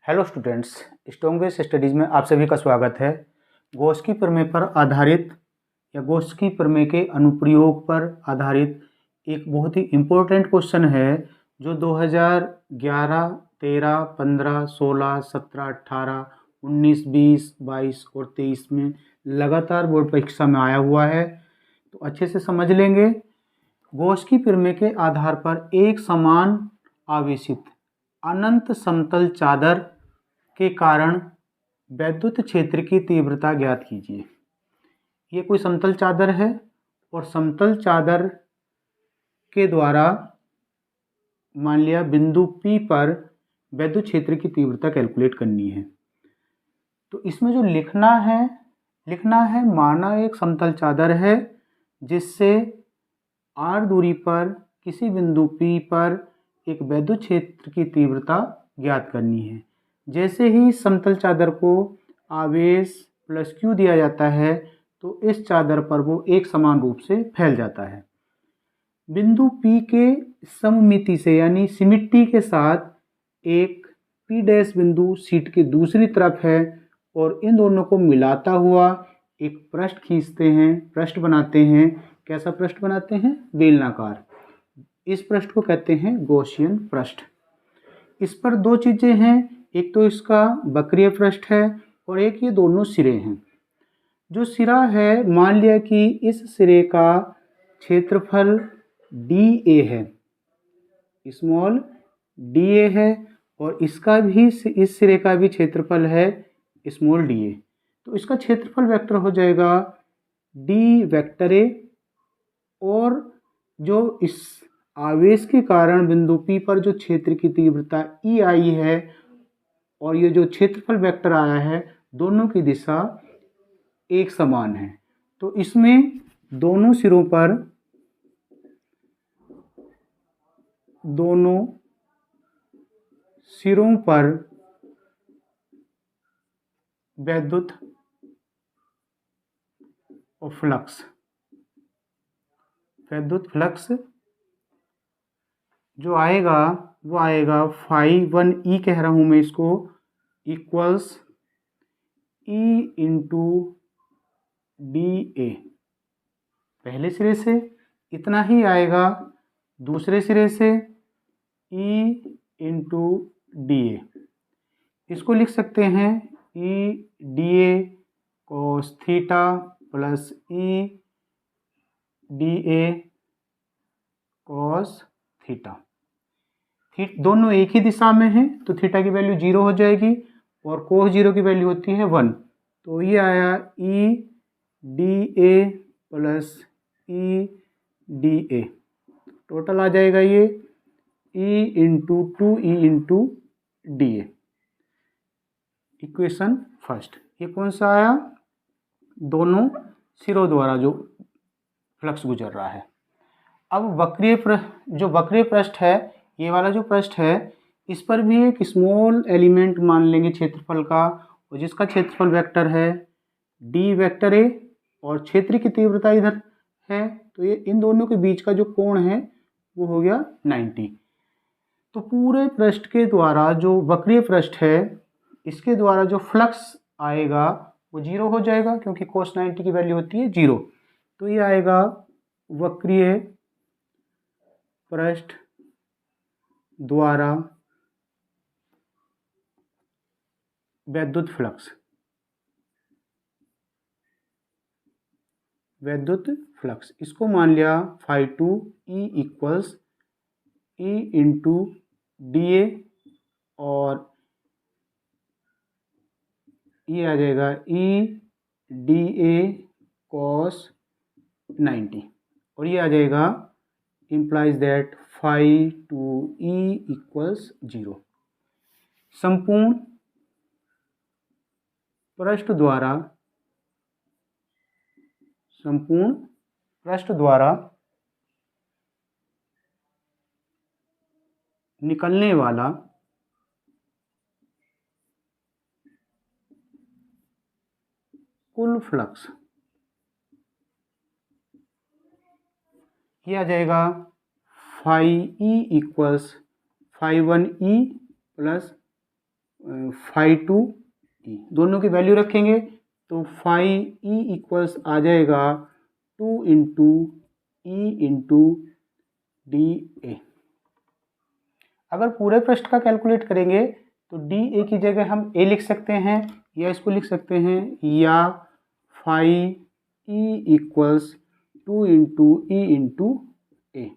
Hello students, strongest studies में आप सभी का स्वागत है। गोस्की प्रमेय पर आधारित या गोस्की प्रमेय के अनुप्रयोग पर आधारित एक बहुत ही इम्पोर्टेंट क्वेश्चन है जो 2011, 13, 15, 16, 17, 18, 19, 20, 22 और 23 में लगातार बोर्ड परीक्षा में आया हुआ है। तो अच्छे से समझ लेंगे। गोस्की प्रमेय के आधार पर एक समान आवेशित अनंत समतल चादर के कारण वैद्युत क्षेत्र की तीव्रता ज्ञात कीजिए। ये कोई समतल चादर है और समतल चादर के द्वारा मान लिया बिंदु P पर वैद्युत क्षेत्र की तीव्रता कैलकुलेट करनी है। तो इसमें जो लिखना है माना एक समतल चादर है जिससे r दूरी पर किसी बिंदु P पर एक वैद्युत क्षेत्र की तीव्रता ज्ञात करनी है। जैसे ही समतल चादर को आवेश प्लस Q दिया जाता है तो इस चादर पर वो एक समान रूप से फैल जाता है। बिंदु P के सममिति से यानी सिमिट्री के साथ एक P डैश बिंदु शीट की दूसरी तरफ है और इन दोनों को मिलाता हुआ एक पृष्ठ खींचते हैं, पृष्ठ बनाते हैं। कैसा पृष्ठ बनाते हैं? बेलनाकार। इस पृष्ठ को कहते हैं गॉसियन पृष्ठ। इस पर दो चीज़ें हैं, एक तो इसका वक्रीय पृष्ठ है और एक ये दोनों सिरे हैं। जो सिरा है मान लिया कि इस सिरे का क्षेत्रफल dA है, स्मॉल dA है और इसका भी इस सिरे का भी क्षेत्रफल है स्मॉल dA। तो इसका क्षेत्रफल वेक्टर हो जाएगा d वेक्टर A और जो इस आवेश के कारण बिंदु P पर जो क्षेत्र की तीव्रता E आई है और ये जो क्षेत्रफल वेक्टर आया है दोनों की दिशा एक समान है। तो इसमें दोनों सिरों पर वैद्युत और फ्लक्स जो आएगा वो आएगा phi1e कह रहा हूँ मैं इसको, इक्वल्स E इंटू dA। पहले सिरे से इतना ही आएगा, दूसरे सिरे से E इंटू dA। इसको लिख सकते हैं E dA cos theta plus E dA cos theta. दोनों एक ही दिशा में हैं तो थीटा की वैल्यू 0 हो जाएगी और कोस 0 की वैल्यू होती है 1। तो ये आया E dA plus E dA। Total आ जाएगा ये E into 2E into dA। Equation first. ये कौन सा आया? दोनों सिरों द्वारा जो फ्लक्स गुजर रहा है। अब जो वक्रीय पृष्ठ है, ये वाला जो पृष्ठ है इस पर भी एक स्मॉल एलिमेंट मान लेंगे क्षेत्रफल का और जिसका क्षेत्रफल वेक्टर है d वेक्टर A और क्षेत्र की तीव्रता इधर है तो ये इन दोनों के बीच का जो कोण है वो हो गया 90। तो पूरे पृष्ठ के द्वारा जो वक्रीय पृष्ठ है इसके द्वारा जो फ्लक्स आएगा वो 0 हो जाएगा क्योंकि cos 90 की वैल्यू होती है 0। तो ये आएगा वक्रीय पृष्ठ द्वारा वैद्युत फ्लक्स। इसको मान लिया phi2e equals E into dA और ये आ जाएगा E dA cos 90 और ये आ जाएगा implies that phi2e इक्वल्स 0। संपूर्ण पृष्ठ द्वारा निकलने वाला कुल फ्लक्स ये आ जाएगा phi e equals phi1e plus phi two E, दोनों की वैल्यू रखेंगे तो फाई ई इक्वल्स आ जाएगा 2 इंटू ई इंटू डी ए। अगर पूरे पृष्ठ का कैलकुलेट करेंगे तो डी ए की जगह हम ए लिख सकते हैं या इसको लिख सकते हैं, या phi E equals 2 into E into A,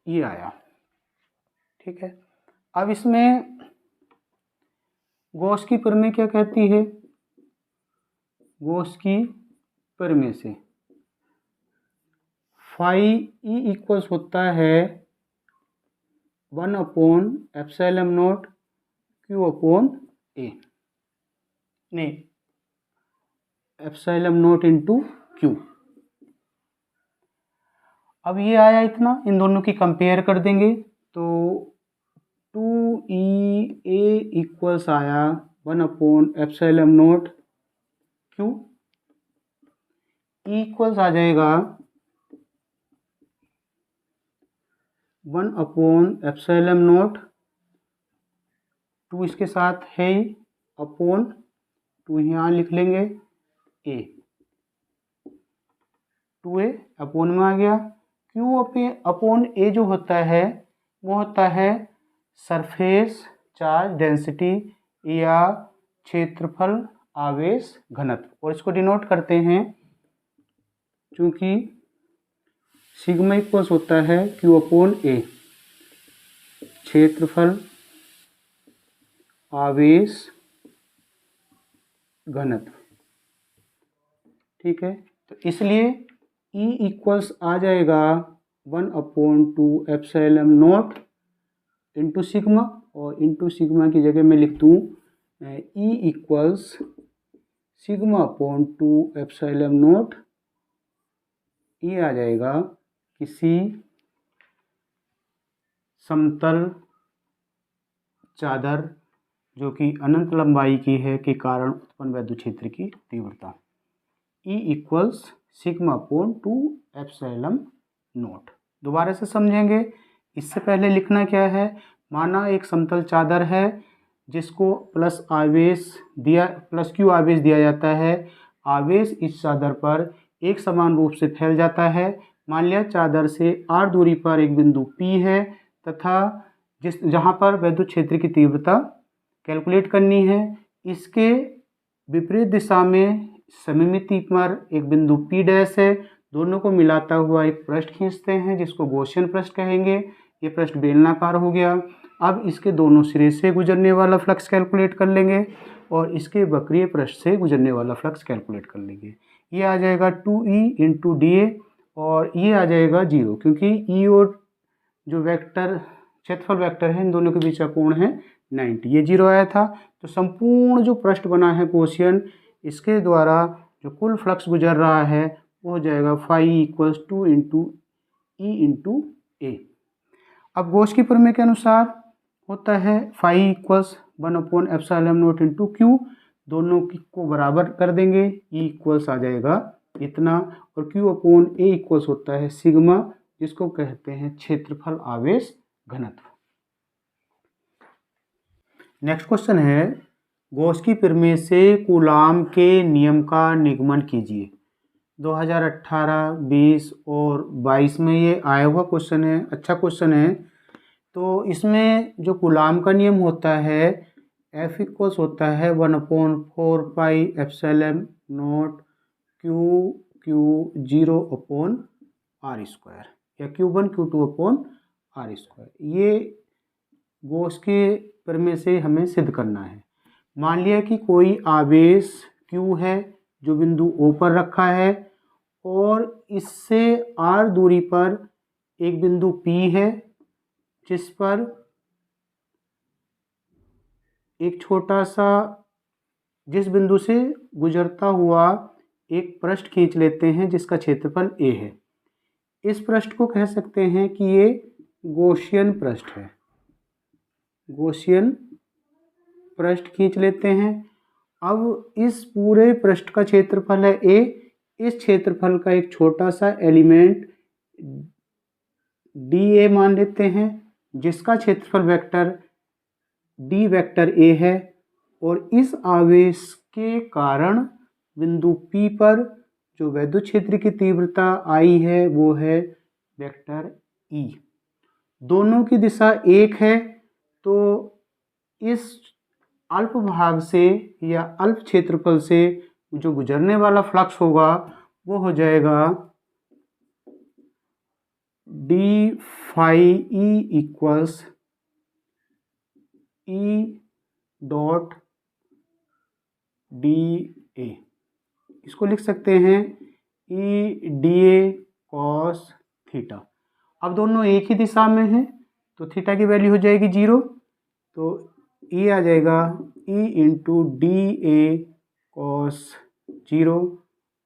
ये आया। ठीक है, अब इसमें गॉस की प्रमेय क्या कहती है? गॉस की प्रमेय से फाई ई इक्वल्स होता है 1 upon epsilon not Q upon A, नहीं एप्सिलॉन नॉट इंटू क्यू। अब ये आया इतना, इन दोनों की कंपेयर कर देंगे तो 2e a इक्वल्स आया 1 upon epsilon not Q, equals आ जाएगा 1 अपॉन एप्सिलॉन नॉट, 2 इसके साथ है ही, अपॉन 2 यहाँ लिख लेंगे a, 2a अपॉन में आ गया। क्यू अपॉन ए जो होता है वो होता है सरफेस चार्ज डेंसिटी या क्षेत्रफल आवेश घनत्व, और इसको डिनोट करते हैं चूंकि सिग्मा इक्वल्स होता है क्यू अपॉन ए, क्षेत्रफल आवेश घनत्व। ठीक है, तो इसलिए E इक्वल्स आ जाएगा 1 upon 2 epsilon naught into sigma, और इंटू सिग्मा की जगह मैं लिख दूँ E equals sigma upon 2 epsilon not. ये आ जाएगा किसी समतल चादर जो कि अनंत लंबाई की है के कारण उत्पन्न वैद्युत क्षेत्र की तीव्रता, E equals sigma upon 2 epsilon not. दोबारा से समझेंगे, इससे पहले लिखना क्या है, माना एक समतल चादर है जिसको प्लस क्यू आवेश दिया जाता है, आवेश इस चादर पर एक समान रूप से फैल जाता है। मान लिया चादर से r दूरी पर एक बिंदु P है तथा जहाँ पर वैद्युत क्षेत्र की तीव्रता कैलकुलेट करनी है, इसके विपरीत दिशा में सममिति पर एक बिंदु P डैश है, दोनों को मिलाता हुआ एक पृष्ठ खींचते हैं जिसको गॉसियन पृष्ठ कहेंगे। ये पृष्ठ बेलनाकार हो गया। अब इसके दोनों सिरे से गुजरने वाला फ्लक्स कैलकुलेट कर लेंगे और इसके वक्रीय पृष्ठ से गुजरने वाला फ्लक्स कैलकुलेट कर लेंगे। ये आ जाएगा 2e इंटू डी ए, और ये आ जाएगा 0 क्योंकि E और जो वेक्टर क्षेत्रफल वेक्टर है इन दोनों के बीच का कोण है 90, ये 0 आया था। तो संपूर्ण जो पृष्ठ बना है गॉसियन, इसके द्वारा जो कुल फ्लक्स गुजर रहा है वो हो जाएगा phi equals 2 into E into A. अब गॉस की प्रमेय के अनुसार होता है phi equals 1 upon epsilon naught into Q, दोनों को बराबर कर देंगे, ई इक्वल्स आ जाएगा इतना, और क्यू अपॉन ए इक्वल्स होता है सिग्मा, जिसको कहते हैं क्षेत्रफल आवेश घनत्व। नेक्स्ट क्वेश्चन है, गॉस की प्रमेय से कूलाम के नियम का निगमन कीजिए। 2018, 20 और 22 में ये आया हुआ क्वेश्चन है, अच्छा क्वेश्चन है। तो इसमें जो कूलाम का नियम होता है, F इक्वल्स होता है 1 upon 4 pi epsilon not q 0 upon r square, या Q1 Q2 upon r square. ये गॉस के प्रमेय से हमें सिद्ध करना है। मान लिया कि कोई आवेश Q है जो बिंदु O पर रखा है और इससे R दूरी पर एक बिंदु P है जिस पर एक छोटा सा, जिस बिंदु से गुजरता हुआ एक पृष्ठ खींच लेते हैं जिसका क्षेत्रफल A है। इस पृष्ठ को कह सकते हैं कि ये गॉसियन पृष्ठ है। गॉसियन पृष्ठ खींच लेते हैं। अब इस पूरे पृष्ठ का क्षेत्रफल है A, इस क्षेत्रफल का एक छोटा सा एलिमेंट dA मान लेते हैं, जिसका क्षेत्रफल वेक्टर डी वेक्टर ए है और इस आवेश के कारण बिंदु P पर जो वैद्युत क्षेत्र की तीव्रता आई है वो है वेक्टर E। दोनों की दिशा एक है, तो इस अल्प भाग से या अल्प क्षेत्रफल से जो गुजरने वाला फ्लक्स होगा वो हो जाएगा d phi E equals E dot d A. इसको लिख सकते हैं E d A cos theta. अब दोनों एक ही दिशा में हैं तो थीटा की वैल्यू हो जाएगी 0, तो ये आ जाएगा E into d A cos 0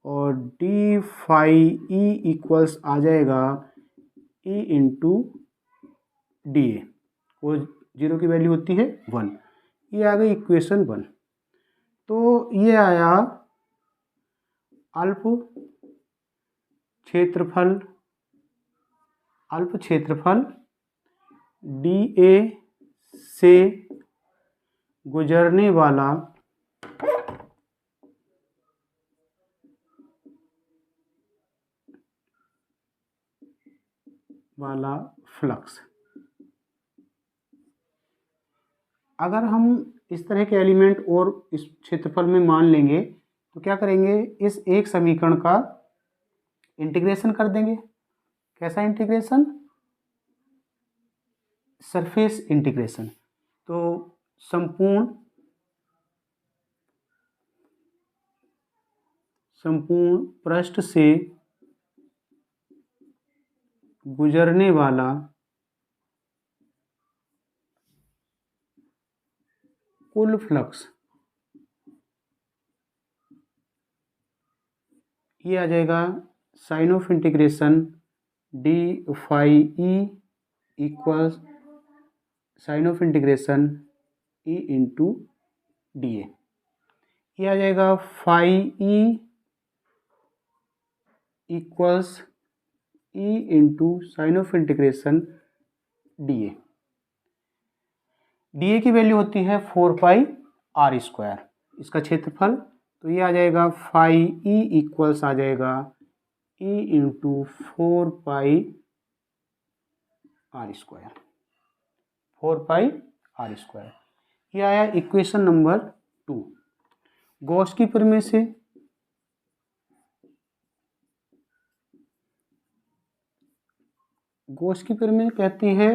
और डी फाई ई इक्वल्स आ जाएगा ई इंटू डी ए, वो 0 की वैल्यू होती है 1। ये आ गई इक्वेशन 1। तो ये आया अल्प क्षेत्रफल डी ए से गुजरने वाला फ्लक्स। अगर हम इस तरह के एलिमेंट और इस क्षेत्रफल में मान लेंगे तो क्या करेंगे, इस एक समीकरण का इंटीग्रेशन कर देंगे। कैसा इंटीग्रेशन? Surface integration. तो संपूर्ण पृष्ठ से गुजरने वाला कुल फ्लक्स, ये आ जाएगा sign of integration d phi E equals sign of integration E into d A. ये आ जाएगा phi E equals E into sign of integration d A. D A की वैल्यू होती है 4 पाई आर स्क्वायर, इसका क्षेत्रफल। तो ये आ जाएगा फाई ई इक्वल्स आ जाएगा E into 4 pi r square, 4 pi r square. ये आया इक्वेशन नंबर 2। गॉस की प्रमेय से कहती है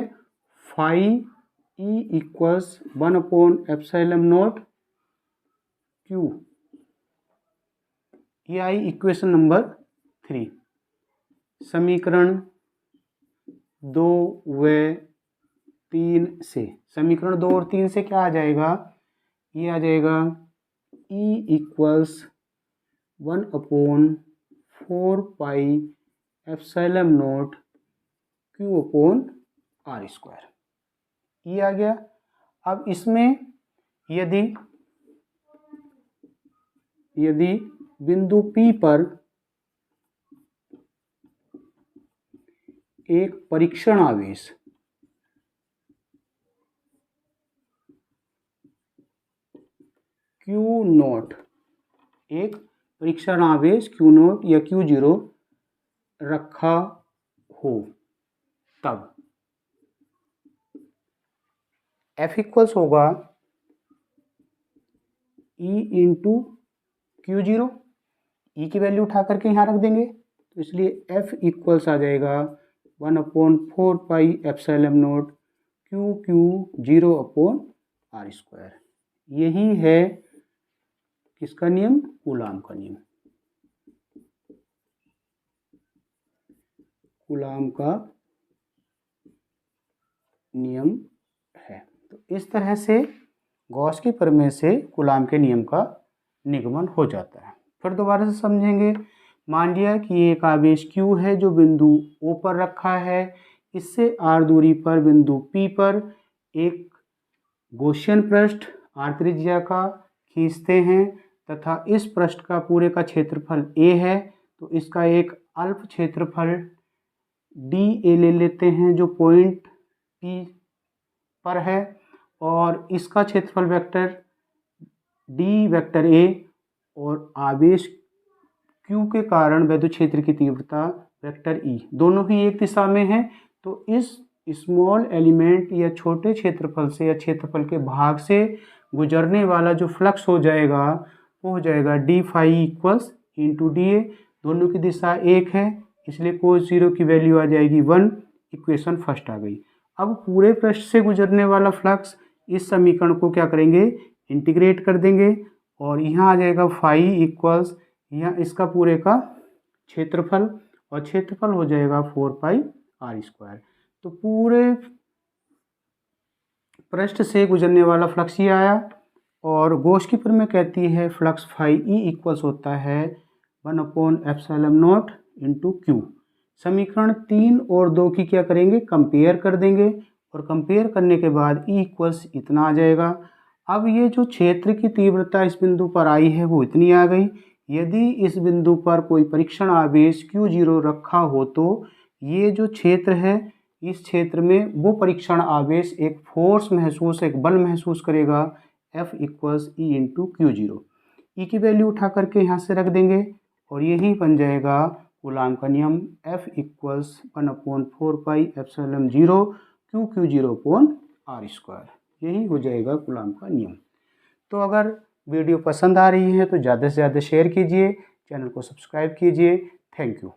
फाई ई इक्वल्स 1/एप्सिलॉन क्यू। ये आई इक्वेशन नंबर 3। समीकरण 2 व 3 से, समीकरण 2 और 3 से क्या आ जाएगा, ये आ जाएगा E equals 1/4 pi epsilon not Q upon r square. ये आ गया। अब इसमें यदि बिंदु P पर एक परीक्षण आवेश Q0, एक परीक्षण आवेश Q0 या Q0 रखा हो, तब F इक्वल्स होगा E इंटू Q0। E की वैल्यू उठा करके यहाँ रख देंगे, तो इसलिए F इक्वल्स आ जाएगा 1/4 pi epsilon not Q0 upon r square. यही है किसका नियम? कूलाम का नियम। कूलाम का नियम है। तो इस तरह से गॉस की प्रमेय से कूलाम के नियम का निगमन हो जाता है। फिर दोबारा से समझेंगे। मान लिया कि एक आवेश Q है जो बिंदु O पर रखा है, इससे r दूरी पर बिंदु P पर एक गॉसियन पृष्ठ r त्रिज्या का खींचते हैं तथा इस पृष्ठ का पूरे का क्षेत्रफल A है, तो इसका एक अल्प क्षेत्रफल DA ले लेते हैं जो पॉइंट P पर है और इसका क्षेत्रफल वेक्टर डी वेक्टर ए और आवेश Q के कारण वैद्युत क्षेत्र की तीव्रता वेक्टर E दोनों ही एक दिशा में है। तो इस स्मॉल एलिमेंट या छोटे क्षेत्रफल से या क्षेत्रफल के भाग से गुजरने वाला जो फ्लक्स हो जाएगा वो हो जाएगा d phi equals into d A. दोनों की दिशा एक है इसलिए कोस जीरो की वैल्यू आ जाएगी 1। इक्वेशन फर्स्ट आ गई। अब पूरे पृष्ठ से गुजरने वाला फ्लक्स, इस समीकरण को क्या करेंगे, इंटीग्रेट कर देंगे और यहाँ आ जाएगा फाई इक्वल्स यहाँ इसका पूरे का क्षेत्रफल और क्षेत्रफल हो जाएगा 4 पाई आर स्क्वायर। तो पूरे पृष्ठ से गुजरने वाला फ्लक्स ये आया और गॉस की प्रमेय कहती है फ्लक्स फाई ई इक्वल्स होता है 1/ε0 इंटू क्यू। समीकरण 3 और 2 की क्या करेंगे, कंपेयर कर देंगे और कंपेयर करने के बाद ई इक्वल्स इतना आ जाएगा। अब ये जो क्षेत्र की तीव्रता इस बिंदु पर आई है वो इतनी आ गई। यदि इस बिंदु पर कोई परीक्षण आवेश Q0 रखा हो तो ये जो क्षेत्र है इस क्षेत्र में वो परीक्षण आवेश एक फोर्स महसूस, एक बल महसूस करेगा F equals E into Q0। ई की वैल्यू उठा करके यहाँ से रख देंगे और यही बन जाएगा कूलाम का नियम F equals 1/4 pi epsilon 0 Q0 upon r square. यही हो जाएगा कूलाम का नियम। तो अगर वीडियो पसंद आ रही है तो ज़्यादा से ज़्यादा शेयर कीजिए, चैनल को सब्सक्राइब कीजिए। Thank you.